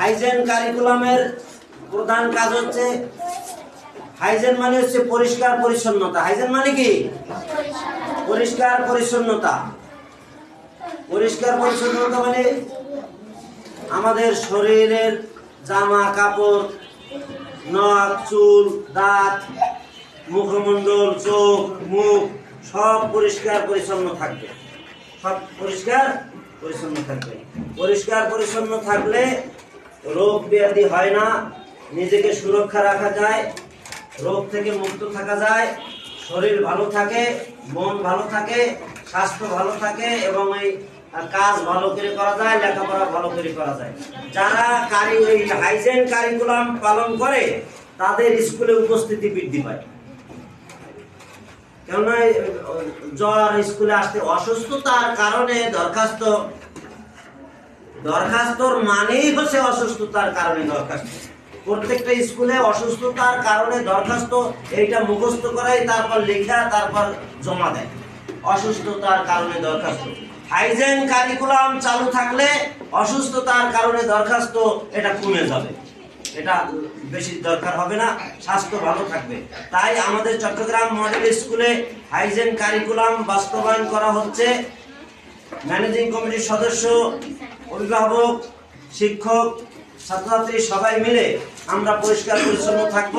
Hygiene কারিকুলামের প্রধান কাজ হচ্ছে হাইজেন মানে হচ্ছে পরিষ্কার পরিচ্ছন্নতা। হাইজেন মানে কি? পরিষ্কার পরিচ্ছন্নতা। পরিষ্কার পরিচ্ছন্নতা মানে আমাদের শরীরের জামা কাপড়, নখ, চুল, দাঁত, মুখমণ্ডল, চোখ, মুখ সব পরিষ্কার পরিচ্ছন্ন থাকবে। সব পরিষ্কার পরিচ্ছন্ন থাকবে। পরিষ্কার পরিচ্ছন্ন থাকলে রোগ ব্যাধি হয় না, নিজেকে সুরক্ষা রাখা যায়, রোগ থেকে মুক্ত থাকা যায়, শরীর ভালো থাকে, মন ভালো থাকে, স্বাস্থ্য ভালো থাকে এবং এই কাজ ভালো করে করা যায়, লেখাপড়া ভালো করে করা যায়। যারা এই হাইজেন কারিকুলাম পালন করে তাদের স্কুলে উপস্থিতি বৃদ্ধি পায়। কেননা জ্বর স্কুলে আসতে, অসুস্থতার কারণে দরখাস্তর মানেই হচ্ছে অসুস্থতার কারণে দরখাস্ত। প্রত্যেকটা স্কুলে অসুস্থতার কারণে দরখাস্ত, এইটা মুখস্থ করাই, তারপর লেখা, তারপর জমা দেয়। অসুস্থতার কারণে দরখাস্ত। হাইজেন কারিকুলাম চালু থাকলে অসুস্থতার কারণে দরখাস্ত এটা কমে যাবে, এটা বেশি দরকার হবে না, স্বাস্থ্য ভালো থাকবে। তাই আমাদের চট্টগ্রাম মডেল স্কুলে হাইজেন কারিকুলাম বাস্তবায়ন করা হচ্ছে। ম্যানেজিং কমিটির সদস্য, অভিভাবক, শিক্ষক, ছাত্রছাত্রী সবাই মিলে আমরা পরিষ্কার পরিচ্ছন্ন থাকব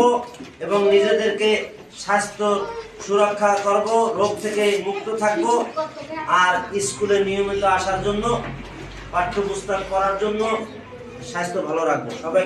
এবং নিজেদেরকে স্বাস্থ্য সুরক্ষা করব, রোগ থেকে মুক্ত থাকব। আর স্কুলে নিয়মিত আসার জন্য, পাঠ্যপুস্তক পড়ার জন্য স্বাস্থ্য ভালো রাখবো সবাই।